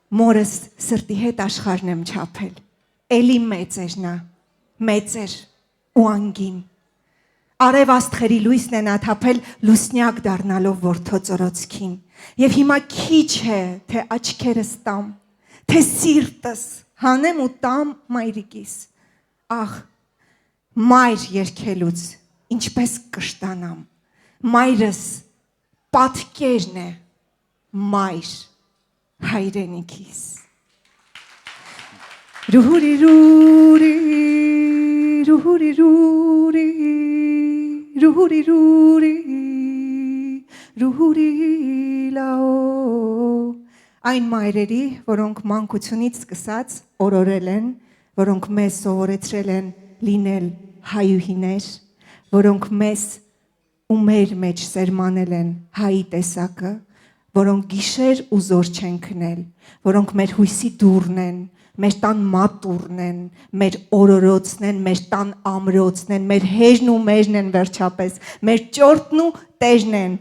մորս սրտի հետ աշխարհն եմ չափել։ Էլի մեծ էր նա, մեծ էր ու անգին։ Արև աստղերի լույսն է նա թափել լուսնյակ դառնալով որդոծորոցքին։ Եվ հիմա քիչ է, թե աչքերս տամ, թե սիրտս հանեմ ու տամ մայրիկիս։ Ահ, մայր երկելուց ինչպես կշտանամ։ Մայրս պատկերն է, մայր հայրենիքիս։ Ռուհուրի ռուրի, ռուհուրի ռուրի, ռուհուրի ռուրի, ռուհուրի լաո։ Այն մայրերի, որոնք մանկությունից սկսած օրորել են, որոնք մեզ սովորեցրել են լինել հայուհիներ, որոնք մեզ ու մեր մեջ սերմանել են հայի տեսակը, որոնք գիշեր ու զոր չեն քնել, որոնք մեր հույսի դուռն են, մեր տան մատուռն են, մեր օրորոցն են, մեր տան ամրոցն են, մեր հերն ու մերն են վերջապես, մեր ճորտն ու տերն են։